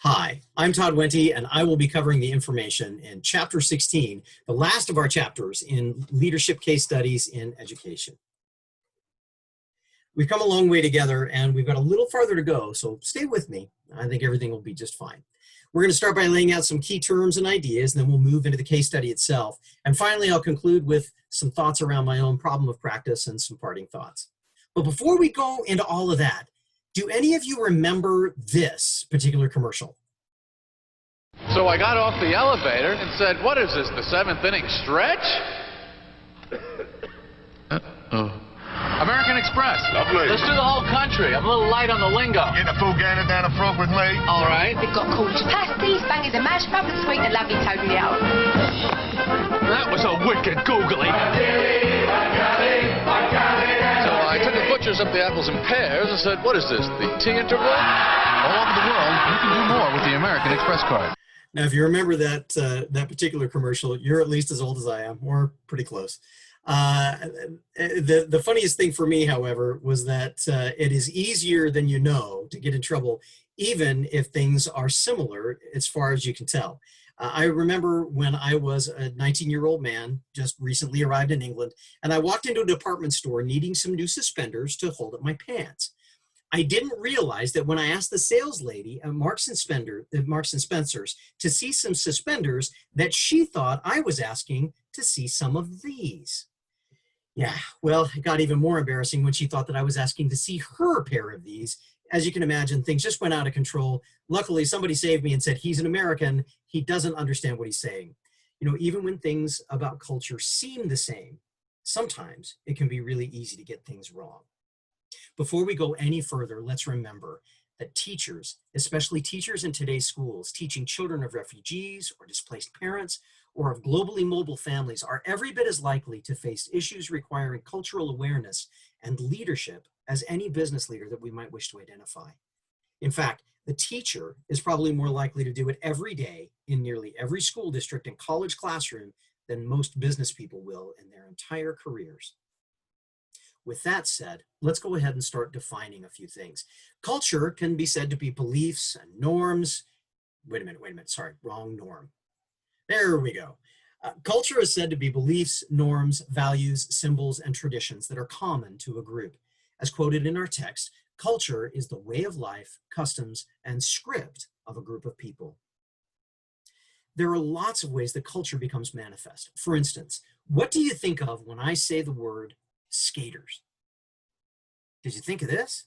Hi, I'm Todd Wente, and I will be covering the information in Chapter 16, the last of our chapters in Leadership Case Studies in Education. We've come a long way together, and we've got a little farther to go, so stay with me. I think everything will be just fine. We're going to start by laying out some key terms and ideas, and then we'll move into the case study itself. And finally, I'll conclude with some thoughts around my own problem of practice and some parting thoughts. But before we go into all of that, do any of you remember this particular commercial? So I got off the elevator and said, "What is this, the seventh inning stretch?" American Express. Lovely. Let's do the whole country. I'm a little light on the lingo. Get the full Gannon down appropriately. All right. We've got cornish pasties, bangers and mash, bubbly sweet, and lovely toady out. That was a wicked googly. So I took the butchers up the apples and pears and said, "What is this, the tea interval?" All over the world, you can do more with the American Express card. Now, if you remember that particular commercial, you're at least as old as I am, or pretty close. The funniest thing for me, however, was that it is easier than you know to get in trouble, even if things are similar as far as you can tell. I remember when I was a 19-year-old man, just recently arrived in England, and I walked into a department store needing some new suspenders to hold up my pants. I didn't realize that when I asked the sales lady at Marks and Spencer's to see some suspenders, that she thought I was asking to see some of these. Yeah, well, it got even more embarrassing when she thought that I was asking to see her pair of these. As you can imagine, things just went out of control. Luckily, somebody saved me and said, "He's an American. He doesn't understand what he's saying." You know, even when things about culture seem the same, sometimes it can be really easy to get things wrong. Before we go any further, let's remember that teachers, especially teachers in today's schools, teaching children of refugees or displaced parents or of globally mobile families, are every bit as likely to face issues requiring cultural awareness and leadership as any business leader that we might wish to identify. In fact, the teacher is probably more likely to do it every day in nearly every school district and college classroom than most business people will in their entire careers. With that said, let's go ahead and start defining a few things. Culture can be said to be beliefs and norms. Wait a minute, sorry, wrong norm. There we go. Culture is said to be beliefs, norms, values, symbols, and traditions that are common to a group. As quoted in our text, culture is the way of life, customs, and script of a group of people. There are lots of ways that culture becomes manifest. For instance, what do you think of when I say the word skaters? Did you think of this?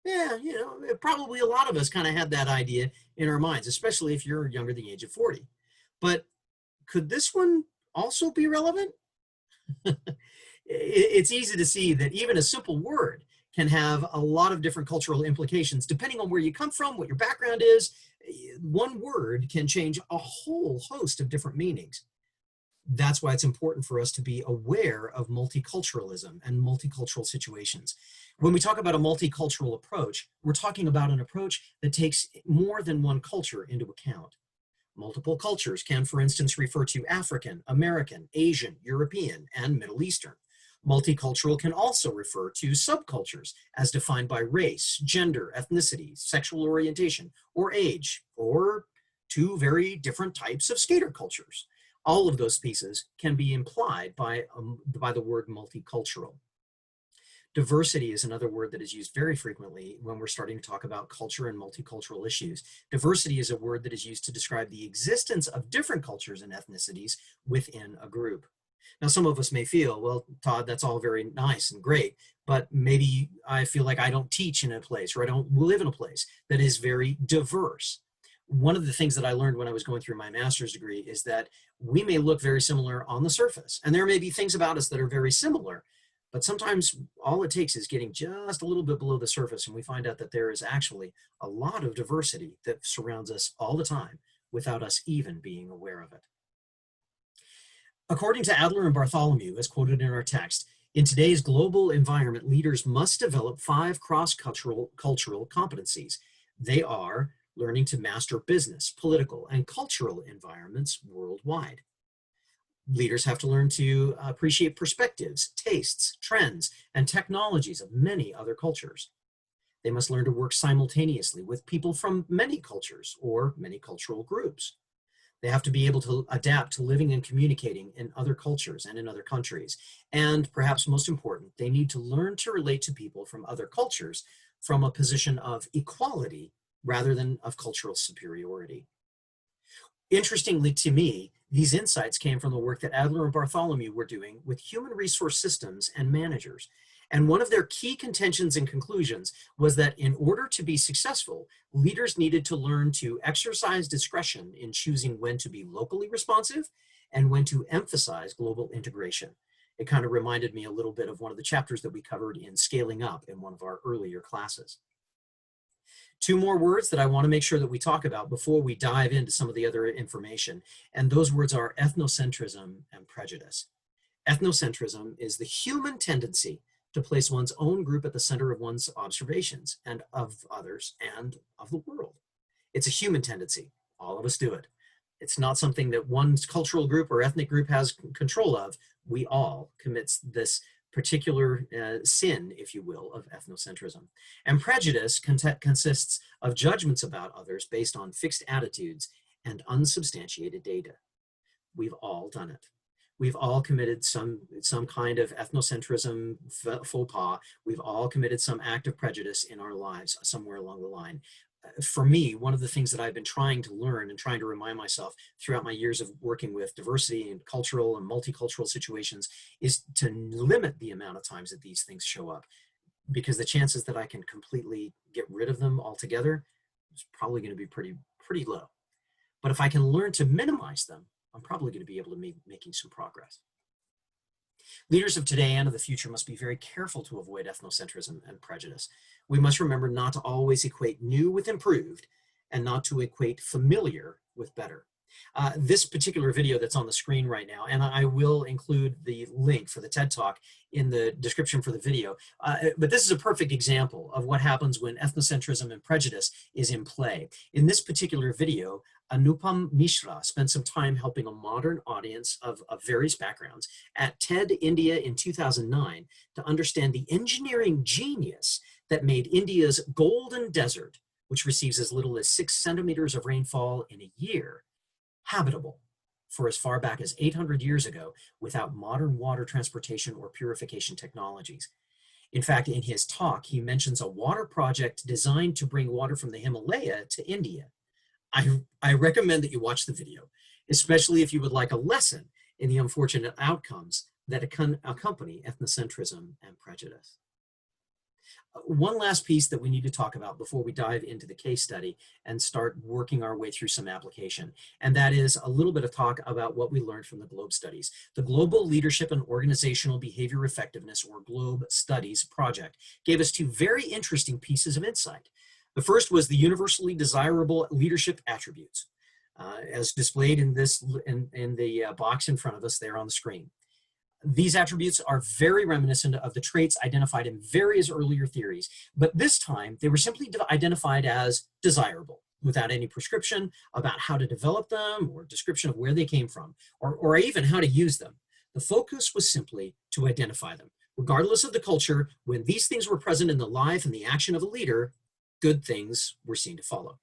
Yeah, you know, probably a lot of us kind of had that idea in our minds, especially if you're younger than the age of 40. But could this one also be relevant? It's easy to see that even a simple word can have a lot of different cultural implications depending on where you come from, what your background is. One word can change a whole host of different meanings. That's why it's important for us to be aware of multiculturalism and multicultural situations. When we talk about a multicultural approach, we're talking about an approach that takes more than one culture into account. Multiple cultures can, for instance, refer to African, American, Asian, European, and Middle Eastern. Multicultural can also refer to subcultures as defined by race, gender, ethnicity, sexual orientation, or age, or two very different types of skater cultures. All of those pieces can be implied by the word multicultural. Diversity is another word that is used very frequently when we're starting to talk about culture and multicultural issues. Diversity is a word that is used to describe the existence of different cultures and ethnicities within a group. Now, some of us may feel, well, Todd, that's all very nice and great, but maybe I feel like I don't teach in a place or I don't live in a place that is very diverse. One of the things that I learned when I was going through my master's degree is that we may look very similar on the surface, and there may be things about us that are very similar, but sometimes all it takes is getting just a little bit below the surface, and we find out that there is actually a lot of diversity that surrounds us all the time without us even being aware of it. According to Adler and Bartholomew, as quoted in our text, in today's global environment, leaders must develop 5 cross-cultural competencies. They are learning to master business, political, and cultural environments worldwide. Leaders have to learn to appreciate perspectives, tastes, trends, and technologies of many other cultures. They must learn to work simultaneously with people from many cultures or many cultural groups. They have to be able to adapt to living and communicating in other cultures and in other countries. And perhaps most important, they need to learn to relate to people from other cultures from a position of equality rather than of cultural superiority. Interestingly to me, these insights came from the work that Adler and Bartholomew were doing with human resource systems and managers. And one of their key contentions and conclusions was that in order to be successful, leaders needed to learn to exercise discretion in choosing when to be locally responsive and when to emphasize global integration. It kind of reminded me a little bit of one of the chapters that we covered in Scaling Up in one of our earlier classes. Two more words that I want to make sure that we talk about before we dive into some of the other information, and those words are ethnocentrism and prejudice. Ethnocentrism is the human tendency to place one's own group at the center of one's observations and of others and of the world. It's a human tendency. All of us do it. It's not something that one cultural group or ethnic group has control of. We all commit this particular sin, if you will, of ethnocentrism. And prejudice consists of judgments about others based on fixed attitudes and unsubstantiated data. We've all done it. We've all committed some kind of ethnocentrism faux pas. We've all committed some act of prejudice in our lives somewhere along the line. For me, one of the things that I've been trying to learn and trying to remind myself throughout my years of working with diversity and cultural and multicultural situations is to limit the amount of times that these things show up, because the chances that I can completely get rid of them altogether is probably going to be pretty low. But if I can learn to minimize them, I'm probably going to be able to be making some progress. Leaders of today and of the future must be very careful to avoid ethnocentrism and prejudice. We must remember not to always equate new with improved and not to equate familiar with better. This particular video that's on the screen right now, and I will include the link for the TED Talk in the description for the video, but this is a perfect example of what happens when ethnocentrism and prejudice is in play. In this particular video, Anupam Mishra spent some time helping a modern audience of various backgrounds at TED India in 2009 to understand the engineering genius that made India's golden desert, which receives as little as 6 centimeters of rainfall in a year, habitable for as far back as 800 years ago without modern water transportation or purification technologies. In fact, in his talk, he mentions a water project designed to bring water from the Himalaya to India. I recommend that you watch the video, especially if you would like a lesson in the unfortunate outcomes that accompany ethnocentrism and prejudice. One last piece that we need to talk about before we dive into the case study and start working our way through some application, and that is a little bit of talk about what we learned from the GLOBE studies. The Global Leadership and Organizational Behavior Effectiveness, or GLOBE Studies project, gave us 2 very interesting pieces of insight. The first was the universally desirable leadership attributes, as displayed in the box in front of us there on the screen. These attributes are very reminiscent of the traits identified in various earlier theories, but this time they were simply identified as desirable, without any prescription about how to develop them or description of where they came from, or even how to use them. The focus was simply to identify them. Regardless of the culture, when these things were present in the life and the action of a leader, good things were seen to follow.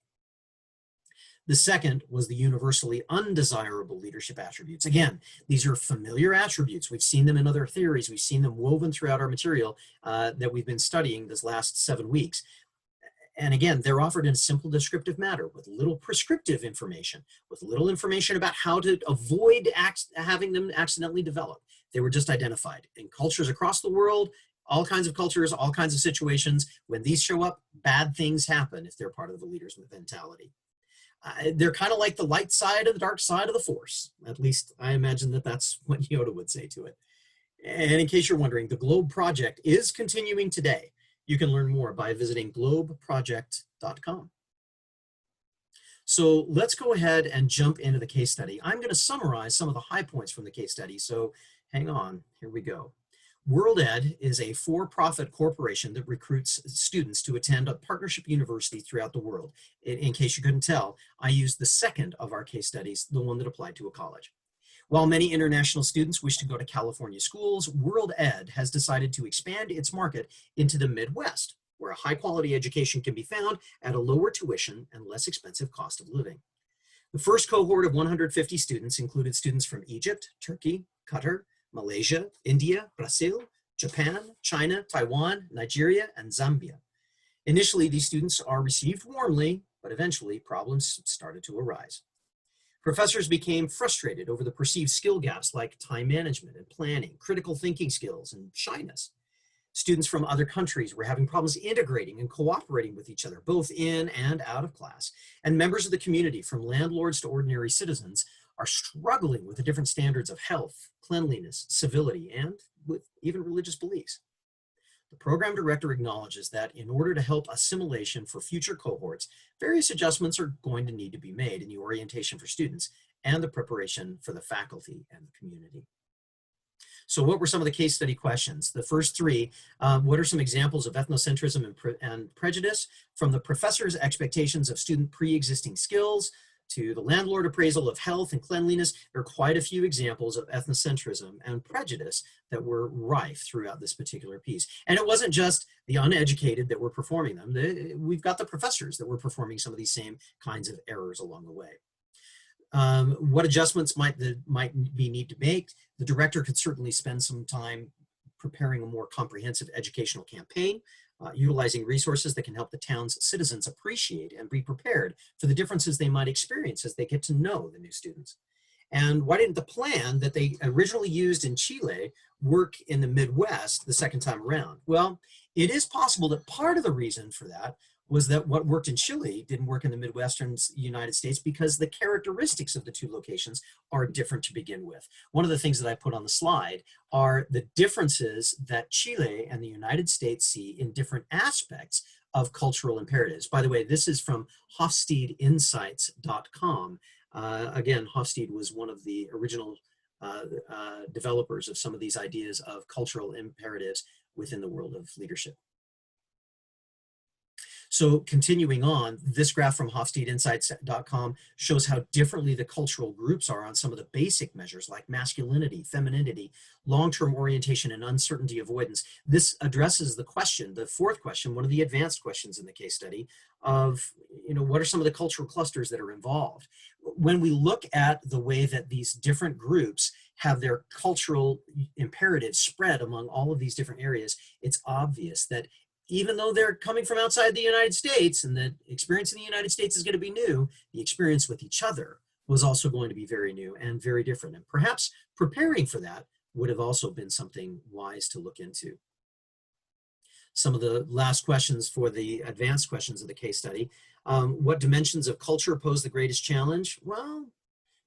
The second was the universally undesirable leadership attributes. Again, these are familiar attributes. We've seen them in other theories. We've seen them woven throughout our material that we've been studying this last 7 weeks. And again, they're offered in a simple descriptive matter with little prescriptive information, with little information about how to avoid having them accidentally develop. They were just identified. In cultures across the world, all kinds of cultures, all kinds of situations, when these show up, bad things happen if they're part of the leader's mentality. They're kind of like the light side and the dark side of the force. At least I imagine that that's what Yoda would say to it. And in case you're wondering, the GLOBE project is continuing today. You can learn more by visiting globeproject.com. So let's go ahead and jump into the case study. I'm going to summarize some of the high points from the case study. So hang on, here we go. WorldEd is a for-profit corporation that recruits students to attend a partnership university throughout the world. In case you couldn't tell, I used the second of our case studies, the one that applied to a college. While many international students wish to go to California schools, WorldEd has decided to expand its market into the Midwest. where a high-quality education can be found at a lower tuition and less expensive cost of living. The first cohort of 150 students included students from Egypt, Turkey, Qatar, Malaysia, India, Brazil, Japan, China, Taiwan, Nigeria, and Zambia. Initially, these students are received warmly, but eventually problems started to arise. Professors became frustrated over the perceived skill gaps like time management and planning, critical thinking skills, and shyness. Students from other countries were having problems integrating and cooperating with each other, both in and out of class. And members of the community, from landlords to ordinary citizens, are struggling with the different standards of health, cleanliness, civility, and with even religious beliefs. The program director acknowledges that in order to help assimilation for future cohorts, various adjustments are going to need to be made in the orientation for students and the preparation for the faculty and the community. So what were some of the case study questions? The first three, what are some examples of ethnocentrism and prejudice, from the professor's expectations of student pre-existing skills to the landlord appraisal of health and cleanliness? There are quite a few examples of ethnocentrism and prejudice that were rife throughout this particular piece. And it wasn't just the uneducated that were performing them. We've got the professors that were performing some of these same kinds of errors along the way. What adjustments might be need to make? The director could certainly spend some time preparing a more comprehensive educational campaign, utilizing resources that can help the town's citizens appreciate and be prepared for the differences they might experience as they get to know the new students. And why didn't the plan that they originally used in Chile work in the Midwest the second time around? Well, it is possible that part of the reason for that was that what worked in Chile didn't work in the Midwestern United States because the characteristics of the two locations are different to begin with. One of the things that I put on the slide are the differences that Chile and the United States see in different aspects of cultural imperatives. By the way, this is from HofstedeInsights.com. Again, Hofstede was one of the original developers of some of these ideas of cultural imperatives within the world of leadership. So continuing on, this graph from HofstedeInsights.com shows how differently the cultural groups are on some of the basic measures like masculinity, femininity, long-term orientation, and uncertainty avoidance. This addresses the question, the fourth question, one of the advanced questions in the case study of, what are some of the cultural clusters that are involved? When we look at the way that these different groups have their cultural imperatives spread among all of these different areas, it's obvious that even though they're coming from outside the United States and the experience in the United States is going to be new, the experience with each other was also going to be very new and very different. And perhaps preparing for that would have also been something wise to look into. Some of the last questions for the advanced questions of the case study. What dimensions of culture pose the greatest challenge? Well,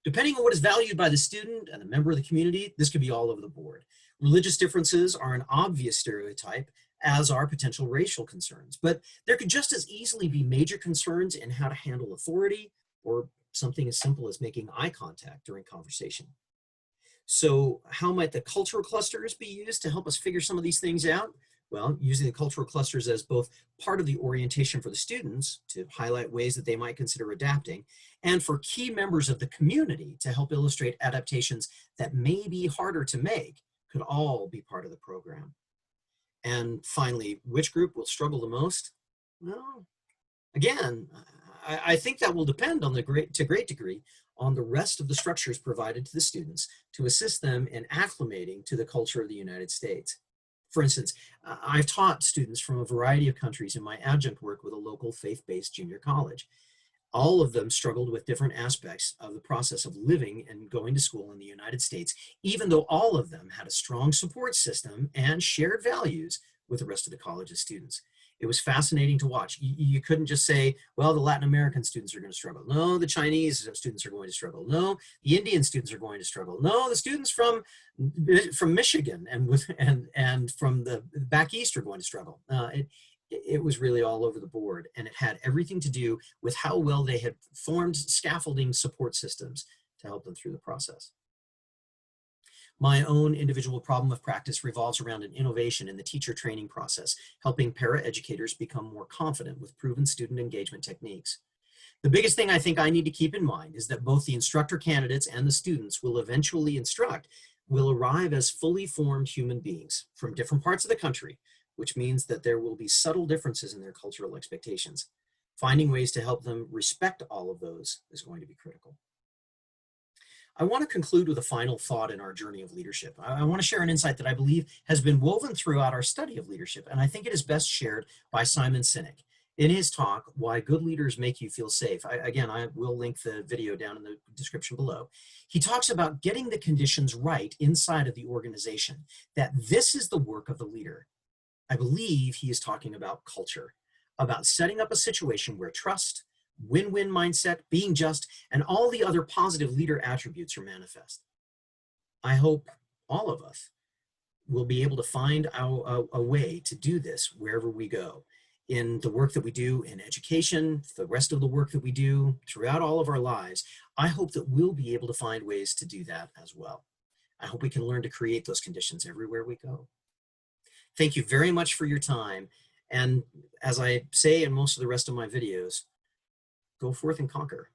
depending on what is valued by the student and the member of the community, this could be all over the board. Religious differences are an obvious stereotype, as are potential racial concerns. But there could just as easily be major concerns in how to handle authority or something as simple as making eye contact during conversation. So how might the cultural clusters be used to help us figure some of these things out? Well, using the cultural clusters as both part of the orientation for the students to highlight ways that they might consider adapting, and for key members of the community to help illustrate adaptations that may be harder to make, could all be part of the program. And finally, which group will struggle the most? Well, again, I think that will depend on to a great degree on the rest of the structures provided to the students to assist them in acclimating to the culture of the United States. For instance, I've taught students from a variety of countries in my adjunct work with a local faith-based junior college. All of them struggled with different aspects of the process of living and going to school in the United States, even though all of them had a strong support system and shared values with the rest of the college's students. It was fascinating to watch. You couldn't just say, well, the Latin American students are going to struggle. No, the Chinese students are going to struggle. No, the Indian students are going to struggle. No, the students from Michigan and from the back east are going to struggle. It was really all over the board, and it had everything to do with how well they had formed scaffolding support systems to help them through the process. My own individual problem of practice revolves around an innovation in the teacher training process, helping paraeducators become more confident with proven student engagement techniques. The biggest thing I think I need to keep in mind is that both the instructor candidates and the students will eventually instruct will arrive as fully formed human beings from different parts of the country, which means that there will be subtle differences in their cultural expectations. Finding ways to help them respect all of those is going to be critical. I want to conclude with a final thought in our journey of leadership. I want to share an insight that I believe has been woven throughout our study of leadership, and I think it is best shared by Simon Sinek. In his talk, Why Good Leaders Make You Feel Safe, I will link the video down in the description below. He talks about getting the conditions right inside of the organization, that this is the work of the leader. I believe he is talking about culture, about setting up a situation where trust, win-win mindset, being just, and all the other positive leader attributes are manifest. I hope all of us will be able to find a way to do this wherever we go, in the work that we do in education, the rest of the work that we do throughout all of our lives. I hope that we'll be able to find ways to do that as well. I hope we can learn to create those conditions everywhere we go. Thank you very much for your time. And as I say in most of the rest of my videos, go forth and conquer.